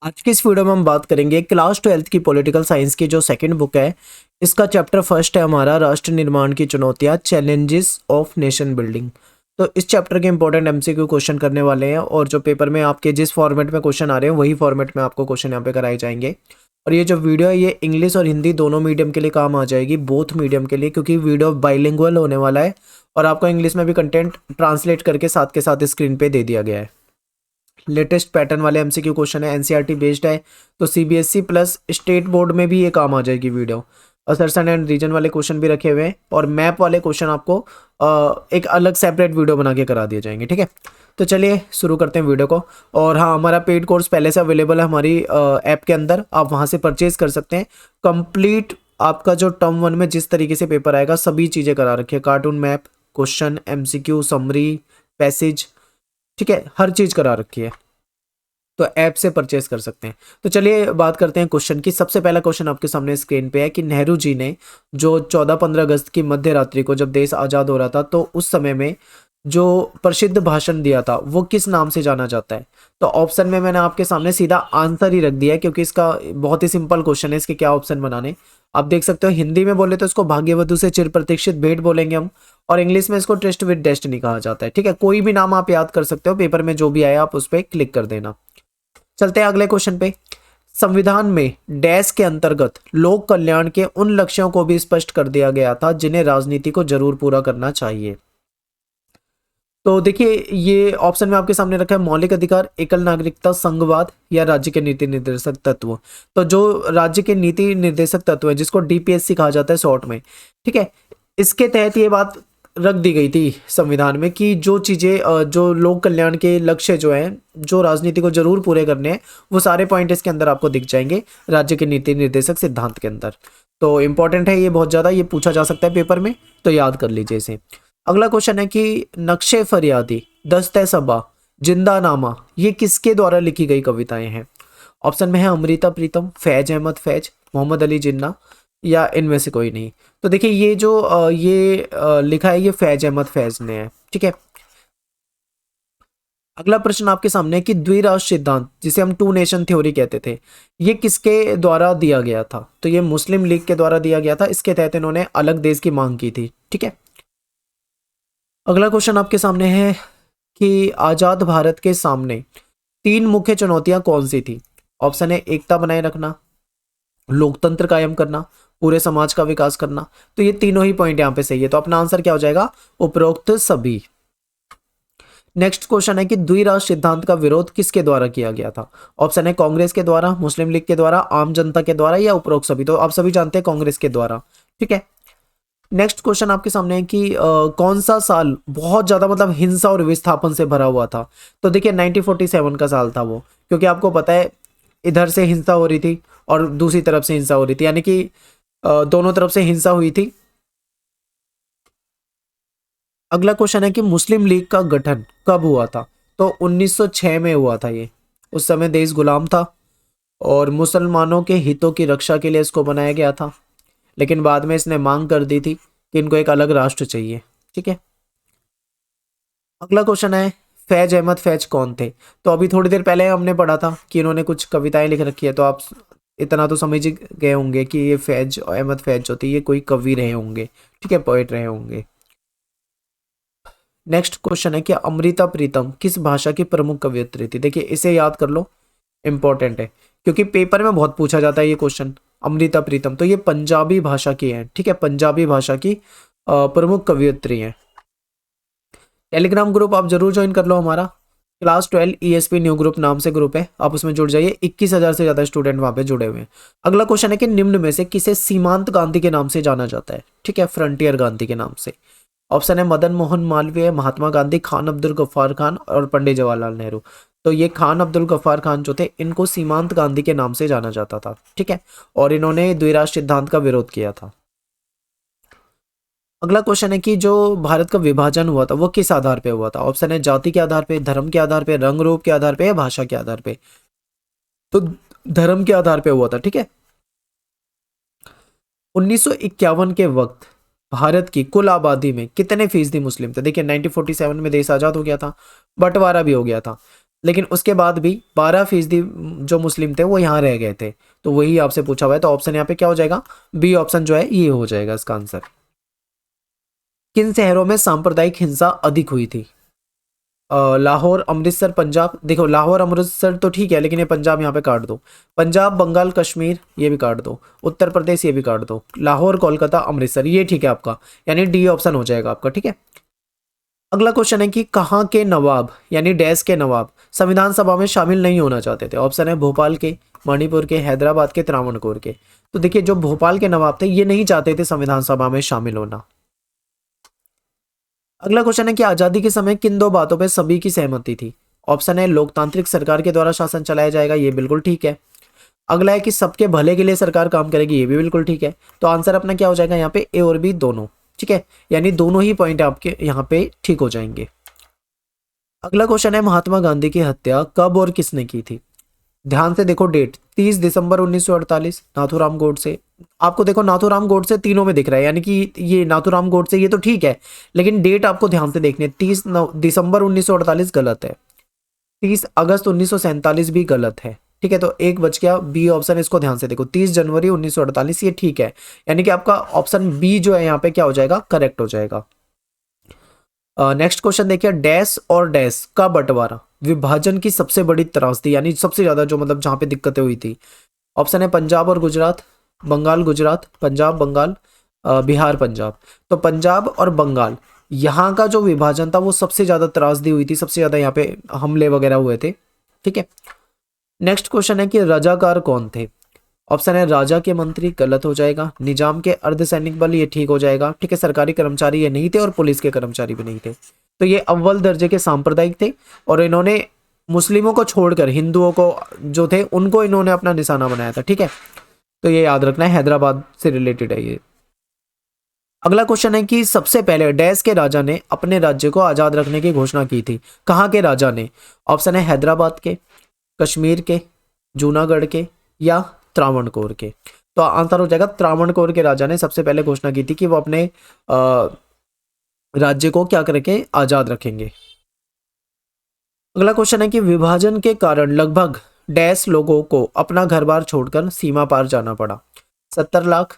आज की इस वीडियो में हम बात करेंगे क्लास 12th की पॉलिटिकल साइंस की जो सेकंड बुक है। इसका चैप्टर फर्स्ट है हमारा राष्ट्र निर्माण की चुनौतियां, चैलेंजेस ऑफ नेशन बिल्डिंग। तो इस चैप्टर के इंपॉर्टेंट एमसीक्यू क्वेश्चन करने वाले हैं और जो पेपर में आपके जिस फॉर्मेट में क्वेश्चन आ रहे हैं वही फॉर्मेट में आपको क्वेश्चन यहाँ पे कराए जाएंगे। और ये जो वीडियो है ये इंग्लिश और हिंदी दोनों मीडियम के लिए काम आ जाएगी, बोथ मीडियम के लिए, क्योंकि वीडियो बाइलिंगुअल होने वाला है और आपको इंग्लिश में भी कंटेंट ट्रांसलेट करके साथ के साथ स्क्रीन पे दे दिया गया है। लेटेस्ट पैटर्न वाले एमसीक्यू क्वेश्चन है, एनसीईआरटी बेस्ड है, तो सीबीएसई प्लस स्टेट बोर्ड में भी ये काम आ जाएगी वीडियो। असरसन एंड रीजन वाले क्वेश्चन भी रखे हुए हैं और मैप वाले क्वेश्चन आपको एक अलग सेपरेट वीडियो बना के करा दिए जाएंगे। ठीक है, तो चलिए शुरू करते हैं वीडियो को। और हाँ, हमारा पेड कोर्स पहले से अवेलेबल है हमारी ऐप के अंदर, आप वहाँ से परचेज कर सकते हैं। कंप्लीट आपका जो टर्म 1 में जिस तरीके से पेपर आएगा सभी चीज़ें करा रखी है, cartoon map, question, MCQ, summary, passage, ठीक है, हर चीज़ करा रखी है, तो ऐप से परचेस कर सकते हैं। तो चलिए बात करते हैं क्वेश्चन की। सबसे पहला क्वेश्चन आपके सामने स्क्रीन पे है कि नेहरू जी ने जो 14-15 अगस्त की मध्य रात्रि को जब देश आज़ाद हो रहा था तो उस समय में जो प्रसिद्ध भाषण दिया था वो किस नाम से जाना जाता है। तो ऑप्शन में मैंने आपके सामने सीधा आंसर ही रख दिया है क्योंकि इसका बहुत ही सिंपल क्वेश्चन है, इसके क्या ऑप्शन बनाने। आप देख सकते हो, हिंदी में बोले तो इसको भाग्यवधु से चिर प्रतीक्षित भेंट बोलेंगे हम, और इंग्लिश में इसको ट्रस्ट विद डेस्टिनी कहा जाता है। ठीक है, कोई भी नाम आप याद कर सकते हो, पेपर में जो भी आया आप उस पर क्लिक कर देना। चलते हैं अगले क्वेश्चन पे। संविधान में डैश के अंतर्गत लोक कल्याण के उन लक्ष्यों को भी स्पष्ट कर दिया गया था जिन्हें राजनीति को जरूर पूरा करना चाहिए। तो देखिए, ये ऑप्शन में आपके सामने रखा है मौलिक अधिकार, एकल नागरिकता, संघवाद या राज्य के नीति निर्देशक तत्व। तो जो राज्य के नीति निर्देशक तत्व है जिसको डीपीएससी कहा जाता है शॉर्ट में, ठीक है, इसके तहत ये बात रख दी गई थी संविधान में कि जो चीज़ें जो लोक कल्याण के लक्ष्य जो हैं जो राजनीति को जरूर पूरे करने हैं वो सारे पॉइंट इसके अंदर आपको दिख जाएंगे राज्य के नीति निर्देशक सिद्धांत के अंदर। तो इंपॉर्टेंट है ये बहुत ज़्यादा, ये पूछा जा सकता है पेपर में, तो याद कर लीजिए इसे। अगला क्वेश्चन है कि नक्शे फरियादी, दस्ते सबा, जिंदा नामा, ये किसके द्वारा लिखी गई कविताएं हैं। ऑप्शन में है अमृता प्रीतम, फैज अहमद फैज, मोहम्मद अली जिन्ना या इनमें से कोई नहीं। तो देखिए ये जो लिखा है ये फैज अहमद फैज ने है। ठीक है, अगला प्रश्न आपके सामने है कि द्विराष्ट्र सिद्धांत जिसे हम टू नेशन थ्योरी कहते थे ये किसके द्वारा दिया गया था। तो ये मुस्लिम लीग के द्वारा दिया गया था, इसके तहत इन्होंने अलग देश की मांग की थी। ठीक है, अगला क्वेश्चन आपके सामने है कि आजाद भारत के सामने 3 मुख्य चुनौतियां कौन सी थी। ऑप्शन है एकता बनाए रखना, लोकतंत्र कायम करना, पूरे समाज का विकास करना। तो ये तीनों ही पॉइंट यहाँ पे सही है, तो अपना आंसर क्या हो जाएगा, उपरोक्त सभी। नेक्स्ट क्वेश्चन है कि द्विराष्ट्र सिद्धांत का विरोध किसके द्वारा किया गया था। ऑप्शन है कांग्रेस के द्वारा, मुस्लिम लीग के द्वारा, आम जनता के द्वारा या उपरोक्त सभी। तो आप सभी जानते हैं कांग्रेस के द्वारा। ठीक है, नेक्स्ट क्वेश्चन आपके सामने है कि कौन सा साल बहुत ज्यादा मतलब हिंसा और विस्थापन से भरा हुआ था। तो देखिए 1947 का साल था वो, क्योंकि आपको पता है इधर से हिंसा हो रही थी और दूसरी तरफ से हिंसा हो रही थी, यानी कि दोनों तरफ से हिंसा हुई थी। अगला क्वेश्चन है कि मुस्लिम लीग का गठन कब हुआ था। तो 1906 में हुआ था ये। उस समय देश गुलाम था और मुसलमानों के हितों की रक्षा के लिए इसको बनाया गया था, लेकिन बाद में इसने मांग कर दी थी कि इनको एक अलग राष्ट्र चाहिए। ठीक है, अगला क्वेश्चन है फैज अहमद फैज कौन थे। तो अभी थोड़ी देर पहले हमने पढ़ा था कि इन्होंने कुछ कविताएं लिख रखी है, तो आप इतना तो समझ ही गए होंगे कि ये फैज अहमद फैज जो थे ये कोई कवि रहे होंगे। ठीक है, पोएट रहे होंगे। नेक्स्ट क्वेश्चन है कि अमृता प्रीतम किस भाषा की प्रमुख कवयित्री थी। देखिए इसे याद कर लो, इंपॉर्टेंट है क्योंकि पेपर में बहुत पूछा जाता है ये क्वेश्चन। अमृता प्रीतम तो ये पंजाबी भाषा की है। ठीक है, पंजाबी भाषा की प्रमुख कवयित्री हैं। टेलीग्राम ग्रुप आप जरूर ज्वाइन कर लो हमारा, क्लास 12 ईएसपी न्यू ग्रुप नाम से ग्रुप है, आप उसमें जुड़ जाइए। 21,000 से ज्यादा स्टूडेंट वहां पे जुड़े हुए हैं। अगला क्वेश्चन है कि निम्न में से किसे सीमांत गांधी के नाम से जाना जाता है। ठीक है, फ्रंटियर गांधी के नाम से। ऑप्शन है मदन मोहन मालवीय, महात्मा गांधी, खान अब्दुल गफ्फार खान और पंडित जवाहरलाल नेहरू। तो ये खान अब्दुल गफ्फार खान जो थे इनको सीमांत गांधी के नाम से जाना जाता था। ठीक है, और इन्होंने द्विराष्ट्र सिद्धांत का विरोध किया था। अगला क्वेश्चन है कि जो भारत का विभाजन हुआ था वो किस आधार पे हुआ था। ऑप्शन है जाति के आधार पे, धर्म के आधार पे, रंग रूप के आधार पे या भाषा के आधार पे। तो धर्म के आधार पे हुआ था। ठीक है, 1951 के वक्त भारत की कुल आबादी में कितने फीसदी मुस्लिम थे। देखिए 1947 में देश आजाद हो गया था, बंटवारा भी हो गया था। लेकिन उसके बाद भी 12% जो मुस्लिम थे वो यहाँ रह गए थे। तो वही आपसे पूछा हुआ है, तो ऑप्शन यहाँ पे क्या हो जाएगा, बी ऑप्शन जो है ये हो जाएगा इसका आंसर। किन शहरों में सांप्रदायिक हिंसा अधिक हुई थी? लाहौर, अमृतसर, पंजाब। देखो लाहौर अमृतसर तो ठीक है, लेकिन ये पंजाब यहाँ पे काट दो। पंजाब, बंगाल, कश्मीर ये भी काट दो। उत्तर प्रदेश ये भी काट दो। लाहौर, कोलकाता, अमृतसर ये ठीक है आपका, यानी डी ऑप्शन हो जाएगा आपका। ठीक है, अगला क्वेश्चन है कि कहाँ के नवाब यानी डैश के नवाब संविधान सभा में शामिल नहीं होना चाहते थे? ऑप्शन है भोपाल के, मणिपुर के, हैदराबाद के, त्रावणकोर के। तो देखिए जो भोपाल के नवाब थे ये नहीं चाहते थे संविधान सभा में शामिल होना। अगला क्वेश्चन है कि आजादी के समय किन दो बातों पे सभी की सहमति थी? ऑप्शन है लोकतांत्रिक सरकार के द्वारा शासन चलाया जाएगा, ये बिल्कुल ठीक है। अगला है कि सबके भले के लिए सरकार काम करेगी, ये भी बिल्कुल ठीक है। तो आंसर अपना क्या हो जाएगा यहाँ पे, ए और बी दोनों। ठीक है, यानी दोनों ही पॉइंट आपके यहाँ पे ठीक हो जाएंगे। अगला क्वेश्चन है महात्मा गांधी की हत्या कब और किसने की थी? ध्यान से देखो डेट, 30 दिसंबर 1948, नाथूराम गोडसे। आपको देखो नाथूराम गोडसे तीनों में दिख रहा है, यानी कि ये नाथूराम गोडसे ये तो ठीक है, लेकिन डेट आपको ध्यान से देखनी है। 30 दिसंबर 1948 गलत है, 30 अगस्त 1947 भी गलत है। ठीक है, तो एक बच गया बी ऑप्शन, इसको ध्यान से देखो, 30 जनवरी 1948 ये ठीक है, यानी कि आपका ऑप्शन बी जो है यहाँ पे क्या हो जाएगा, करेक्ट हो जाएगा। नेक्स्ट क्वेश्चन देखिए, डैश और डैश का बंटवारा विभाजन की सबसे बड़ी त्रासदी यानी सबसे ज्यादा जो मतलब जहां पे दिक्कतें हुई थी? ऑप्शन है पंजाब और गुजरात, बंगाल गुजरात, पंजाब बंगाल, बिहार पंजाब। तो पंजाब और बंगाल यहाँ का जो विभाजन था वो सबसे ज्यादा त्रासदी हुई थी, सबसे ज्यादा यहाँ पे हमले वगैरह हुए थे। ठीक है, नेक्स्ट क्वेश्चन है कि रजाकार कौन थे? ऑप्शन है राजा के मंत्री, गलत हो जाएगा। निजाम के अर्धसैनिक बल, ये ठीक हो जाएगा। ठीक है, सरकारी कर्मचारी ये नहीं थे और पुलिस के कर्मचारी भी नहीं थे। तो ये अव्वल दर्जे के सांप्रदायिक थे और इन्होंने मुस्लिमों को छोड़कर हिंदुओं को जो थे उनको इन्होंने अपना निशाना बनाया था। ठीक है, तो ये याद रखना है, हैदराबाद से रिलेटेड है ये। अगला क्वेश्चन है कि सबसे पहले डैश के राजा ने अपने राज्य को आजाद रखने की घोषणा की थी? कहाँ के राजा ने? ऑप्शन है हैदराबाद के, कश्मीर के, जूनागढ़ के या त्रावणकोर के। तो आंसर हो जाएगा त्रावणकोर के राजा ने सबसे पहले घोषणा की थी कि वो अपने राज्य को क्या करके आजाद रखेंगे। अगला क्वेश्चन है कि विभाजन के कारण लगभग डैश लोगों को अपना घर बार छोड़कर सीमा पार जाना पड़ा? 70 लाख,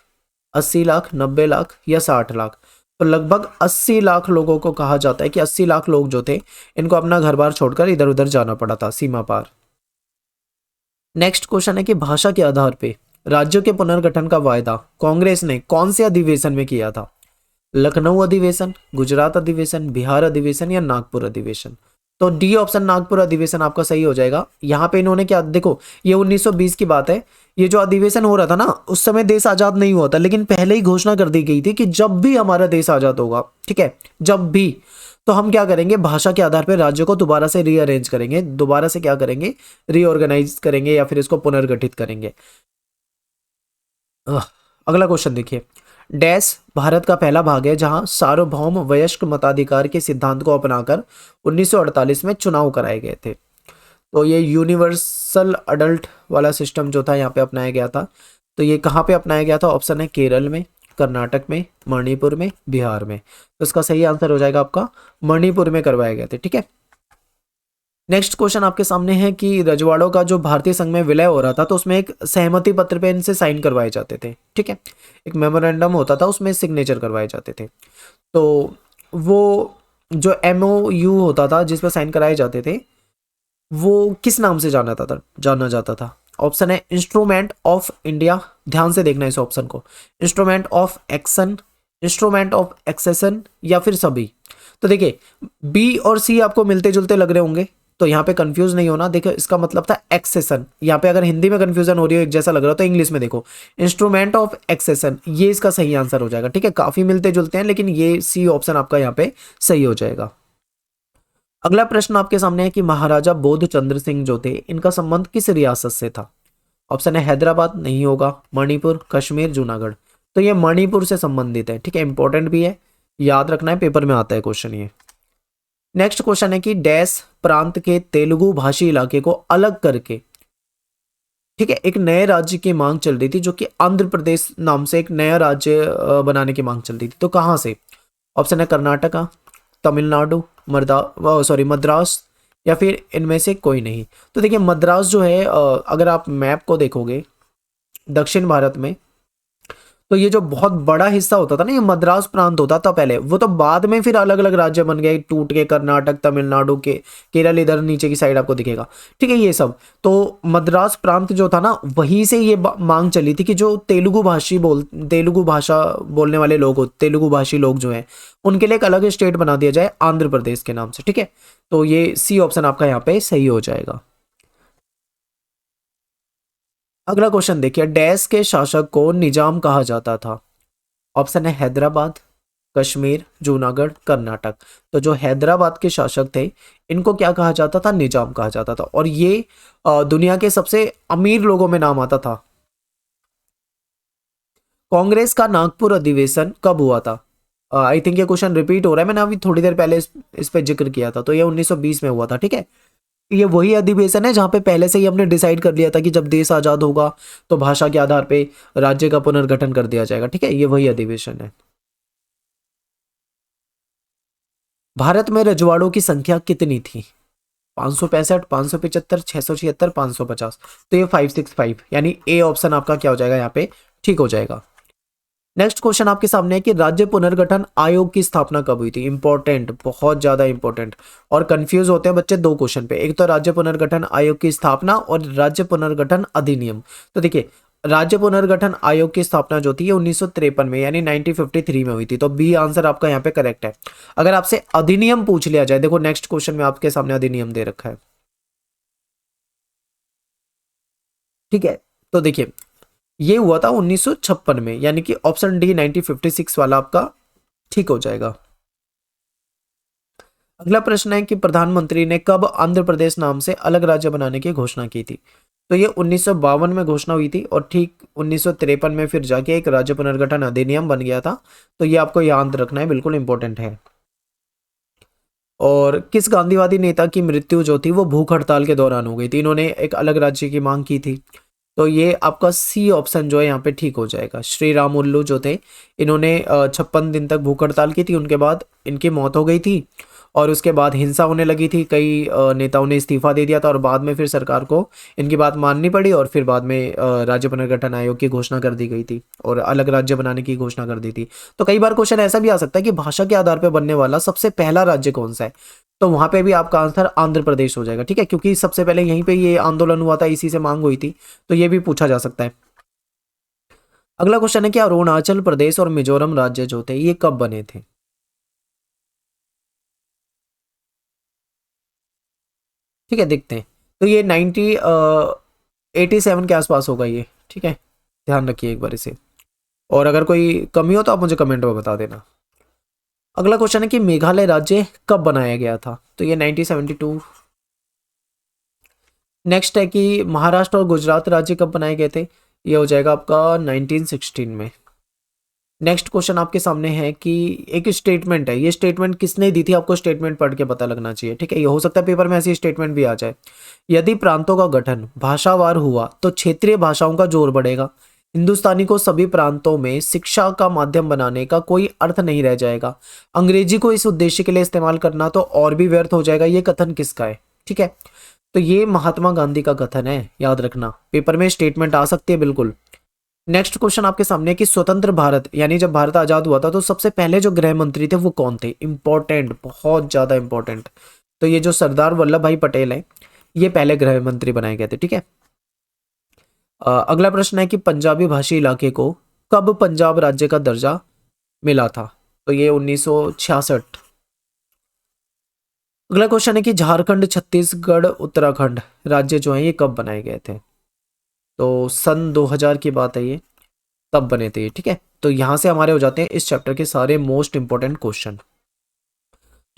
80 लाख, 90 लाख या 60 लाख? तो लगभग 80 लाख लोगों को कहा जाता है कि 80 लाख लोग जो थे इनको अपना घर बार छोड़कर इधर उधर जाना पड़ा था सीमा पार। नेक्स्ट क्वेश्चन है कि भाषा के आधार पे राज्यों के पुनर्गठन का वायदा कांग्रेस ने कौन से अधिवेशन में किया था? लखनऊ अधिवेशन, गुजरात अधिवेशन, बिहार अधिवेशन या नागपुर अधिवेशन? तो डी ऑप्शन नागपुर अधिवेशन आपका सही हो जाएगा। यहाँ पे इन्होंने क्या, देखो ये 1920 की बात है, ये जो अधिवेशन हो रहा था ना उस समय देश आजाद नहीं हुआ था, लेकिन पहले ही घोषणा कर दी गई थी कि जब भी हमारा देश आजाद होगा, ठीक है, जब भी, तो हम क्या करेंगे, भाषा के आधार पर राज्यों को दोबारा से रीअरेंज करेंगे, दोबारा से क्या करेंगे, रीऑर्गेनाइज करेंगे या फिर इसको पुनर्गठित करेंगे। अगला क्वेश्चन देखिए, डैश भारत का पहला भाग है जहां सार्वभौम वयस्क मताधिकार के सिद्धांत को अपनाकर 1948 में चुनाव कराए गए थे? तो ये यूनिवर्सल अडल्ट वाला सिस्टम जो था यहाँ पे अपनाया गया था। तो ये कहाँ पे अपनाया गया था? ऑप्शन है केरल में, कर्नाटक में, मणिपुर में, बिहार में। तो इसका सही आंसर हो जाएगा आपका मणिपुर में करवाए गए थे। ठीक है, नेक्स्ट क्वेश्चन आपके सामने है कि रजवाड़ों का जो भारतीय संघ में विलय हो रहा था तो उसमें एक सहमति पत्र पे इनसे साइन करवाए जाते थे। ठीक है, एक मेमोरेंडम होता था, उसमें सिग्नेचर करवाए जाते थे। तो वो जो MOU होता था जिस पर साइन कराए जाते थे वो किस नाम से जाना जाता था? ऑप्शन है इंस्ट्रूमेंट ऑफ इंडिया, ध्यान से देखना इस ऑप्शन को, instrument of action, instrument of accession या फिर सभी। तो देखिए बी और सी आपको मिलते जुलते लग रहे होंगे, तो यहाँ पे कंफ्यूज नहीं होना। देखो इसका मतलब था एक्सेशन, यहाँ पे अगर हिंदी में कंफ्यूजन हो रही हो एक जैसा लग रहा हो तो इंग्लिश में देखो इंस्ट्रूमेंट ऑफ एक्सेशन, ये इसका सही आंसर हो जाएगा। ठीक है, काफी मिलते जुलते हैं लेकिन ये सी ऑप्शन आपका यहाँ पे सही हो जाएगा। अगला प्रश्न आपके सामने है कि महाराजा बोध चंद्र सिंह जो थे इनका संबंध किस रियासत से था? ऑप्शन है हैदराबाद, नहीं होगा, मणिपुर, कश्मीर, जूनागढ़। तो ये मणिपुर से संबंधित है। ठीक है, इंपॉर्टेंट भी है, याद रखना है, पेपर में आता है क्वेश्चन ये। नेक्स्ट क्वेश्चन है कि डैश प्रांत के तेलुगु भाषी इलाके को अलग करके, ठीक है, एक नए राज्य की मांग चल रही थी जो कि आंध्र प्रदेश नाम से एक नया राज्य बनाने की मांग चल रही थी। तो कहां से? ऑप्शन है कर्नाटका, तमिलनाडु, मद्रास या फिर इनमें से कोई नहीं? तो देखिए मद्रास जो है अगर आप मैप को देखोगे दक्षिण भारत में, तो ये जो बहुत बड़ा हिस्सा होता था ना, ये मद्रास प्रांत होता था पहले, वो तो बाद में फिर अलग अलग राज्य बन गए टूट के, कर्नाटक, तमिलनाडु के, केरल इधर नीचे की साइड आपको दिखेगा, ठीक है ये सब। तो मद्रास प्रांत जो था ना, वहीं से ये मांग चली थी कि जो तेलुगु भाषा बोलने वाले लोग हो, तेलुगु भाषी लोग जो हैं, उनके लिए एक अलग स्टेट बना दिया जाए आंध्र प्रदेश के नाम से, ठीक है। तो ये सी ऑप्शन आपका यहाँ पे सही हो जाएगा। अगला क्वेश्चन देखिए, डैश के शासक को निजाम कहा जाता था? ऑप्शन है हैदराबाद, कश्मीर, जूनागढ़, कर्नाटक। तो जो हैदराबाद के शासक थे, इनको क्या कहा जाता था? निजाम कहा जाता था। और ये दुनिया के सबसे अमीर लोगों में नाम आता था। कांग्रेस का नागपुर अधिवेशन कब हुआ था? आई थिंक ये क्वेश्चन रिपीट हो रहा है, मैंने अभी थोड़ी देर पहले इस पे जिक्र किया था। तो ये 1920 में हुआ था, ठीक है। ये वही अधिवेशन है जहां पे पहले से ही हमने डिसाइड कर लिया था कि जब देश आजाद होगा तो भाषा के आधार पे राज्य का पुनर्गठन कर दिया जाएगा, ठीक है। ये वही अधिवेशन है। भारत में रजवाड़ों की संख्या कितनी थी? 565, 575, 676, 550। तो ये 565, यानी ए ऑप्शन आपका क्या हो जाएगा यहाँ पे? ठीक हो जाएगा। नेक्स्ट क्वेश्चन आपके सामने है कि राज्य पुनर्गठन आयोग की स्थापना कब हुई थी? इंपॉर्टेंट, बहुत ज्यादा इंपॉर्टेंट। और कंफ्यूज होते हैं बच्चे दो क्वेश्चन पे, एक तो राज्य पुनर्गठन आयोग की स्थापना और राज्य पुनर्गठन अधिनियम। तो देखिए राज्य पुनर्गठन आयोग की स्थापना जो थी ये 1953 में यानी 1953 में हुई थी। तो बी आंसर आपका यहाँ पे करेक्ट है। अगर आपसे अधिनियम पूछ लिया जाए, देखो नेक्स्ट क्वेश्चन में आपके सामने अधिनियम दे रखा है, ठीक है। तो देखिए ये हुआ था 1956 में, यानी कि ऑप्शन डी 1956 वाला आपका ठीक हो जाएगा। अगला प्रश्न है कि प्रधानमंत्री ने कब आंध्र प्रदेश नाम से अलग राज्य बनाने की घोषणा की थी? तो ये 1952 में घोषणा हुई थी और ठीक 1953 में फिर जाके एक राज्य पुनर्गठन अधिनियम बन गया था। तो ये आपको याद रखना है, बिल्कुल इंपॉर्टेंट है। और किस गांधीवादी नेता की मृत्यु जो थी वो भूख हड़ताल के दौरान हो गई थी? इन्होंने एक अलग राज्य की मांग की थी। तो ये आपका सी ऑप्शन जो है यहाँ पे ठीक हो जाएगा। श्री राम उल्लू जो थे, इन्होंने 56 दिन तक भूख हड़ताल की थी, उनके बाद इनकी मौत हो गई थी और उसके बाद हिंसा होने लगी थी, कई नेताओं ने इस्तीफा दे दिया था और बाद में फिर सरकार को इनकी बात माननी पड़ी और फिर बाद में राज्य पुनर्गठन आयोग की घोषणा कर दी गई थी और अलग राज्य बनाने की घोषणा कर दी थी। तो कई बार क्वेश्चन ऐसा भी आ सकता है कि भाषा के आधार पर बनने वाला सबसे पहला राज्य कौन सा है? तो वहां पे भी आपका आंसर आंध्र प्रदेश हो जाएगा, ठीक है, क्योंकि सबसे पहले यहीं पे ये आंदोलन हुआ था, इसी से मांग हुई थी। तो ये भी पूछा जा सकता है। अगला क्वेश्चन है कि अरुणाचल प्रदेश और मिजोरम राज्य जो थे ये कब बने थे? ठीक है, देखते हैं। तो ये 87 के आसपास होगा ये, ठीक है। ध्यान रखिए एक बार इसे, और अगर कोई कमी हो तो आप मुझे कमेंट में बता देना। अगला क्वेश्चन है कि मेघालय राज्य कब बनाया गया था? तो ये 1972। नेक्स्ट है कि महाराष्ट्र और गुजरात राज्य कब बनाए गए थे? ये हो जाएगा आपका 1916 में। नेक्स्ट क्वेश्चन आपके सामने है कि एक स्टेटमेंट है, ये स्टेटमेंट किसने दी थी? आपको स्टेटमेंट पढ़ के पता लगना चाहिए, ठीक है। ये हो सकता है पेपर में ऐसी स्टेटमेंट भी आ जाए। यदि प्रांतों का गठन भाषावार हुआ तो क्षेत्रीय भाषाओं का जोर बढ़ेगा। हिंदुस्तानी को सभी प्रांतों में शिक्षा का माध्यम बनाने का कोई अर्थ नहीं रह जाएगा। अंग्रेजी को इस उद्देश्य के लिए इस्तेमाल करना तो और भी व्यर्थ हो जाएगा। ये कथन किसका है? ठीक है, तो ये महात्मा गांधी का कथन है, याद रखना, पेपर में स्टेटमेंट आ सकती है बिल्कुल। नेक्स्ट क्वेश्चन आपके सामने कि स्वतंत्र भारत यानी जब भारत आजाद हुआ था तो सबसे पहले जो गृह मंत्री थे वो कौन थे? इंपॉर्टेंट, बहुत ज्यादा इंपॉर्टेंट। तो ये जो सरदार वल्लभ भाई पटेल है, ये पहले गृह मंत्री बनाए गए थे, ठीक है। अगला प्रश्न है कि पंजाबी भाषी इलाके को कब पंजाब राज्य का दर्जा मिला था? तो ये 1966। अगला क्वेश्चन है कि झारखंड, छत्तीसगढ़, उत्तराखंड राज्य जो है ये कब बनाए गए थे? तो सन 2000 की बात है ये, तब बने थे ये, ठीक है। तो यहां से हमारे हो जाते हैं इस चैप्टर के सारे मोस्ट इंपोर्टेंट क्वेश्चन,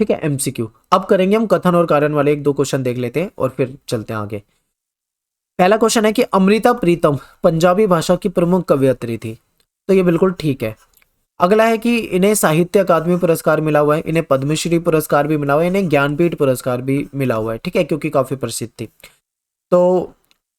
ठीक है, एमसीक्यू। अब करेंगे हम कथन और कारण वाले एक दो क्वेश्चन देख लेते हैं और फिर चलते हैं आगे। पहला क्वेश्चन है कि अमृता प्रीतम पंजाबी भाषा की प्रमुख कवयित्री थी। तो ये बिल्कुल ठीक है। अगला है कि इन्हें साहित्य अकादमी पुरस्कार मिला हुआ है, इन्हें पद्मश्री पुरस्कार भी मिला हुआ है, इन्हें ज्ञानपीठ पुरस्कार भी मिला हुआ है, ठीक है, क्योंकि काफी प्रसिद्ध थी। तो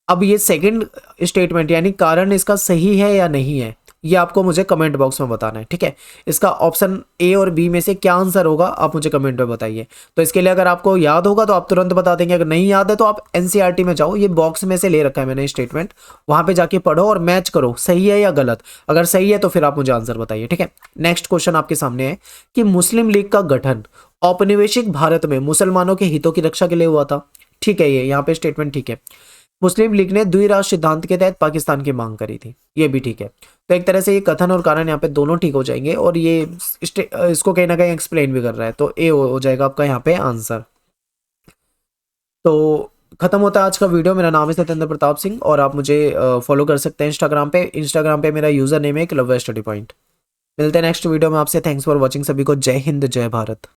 अब ये सेकंड स्टेटमेंट यानी कारण इसका सही है या नहीं है, ये आपको मुझे कमेंट बॉक्स में बताना है, ठीक है। इसका ऑप्शन ए और बी में से क्या आंसर होगा आप मुझे कमेंट में बताइए। तो इसके लिए अगर आपको याद होगा तो आप तुरंत बता देंगे, अगर नहीं याद है तो आप एनसीईआरटी में जाओ, ये बॉक्स में से ले रखा है मैंने स्टेटमेंट, वहां पे जाके पढ़ो और मैच करो सही है या गलत। अगर सही है तो फिर आप मुझे आंसर बताइए, ठीक है। नेक्स्ट क्वेश्चन आपके सामने है कि मुस्लिम लीग का गठन औपनिवेशिक भारत में मुसलमानों के हितों की रक्षा के लिए हुआ था। ठीक है, ये यहाँ पे स्टेटमेंट ठीक है। मुस्लिम लीग ने द्विराष्ट्र सिद्धांत के तहत पाकिस्तान की मांग करी थी, ये भी ठीक है। तो एक तरह से ये कथन और कारण यहाँ पे दोनों ठीक हो जाएंगे, और ये इसको कहीं ना कहीं एक्सप्लेन भी कर रहा है, तो ए हो जाएगा आपका यहाँ पे आंसर। तो खत्म होता है आज का वीडियो। मेरा नाम है सत्येंद्र प्रताप सिंह, और आप मुझे फॉलो कर सकते हैं इंस्टाग्राम पे मेरा यूजर नेम है क्लबवे स्टडी पॉइंट। मिलते हैं नेक्स्ट वीडियो में आपसे। थैंक्स फॉर वॉचिंग, सभी को जय हिंद जय भारत।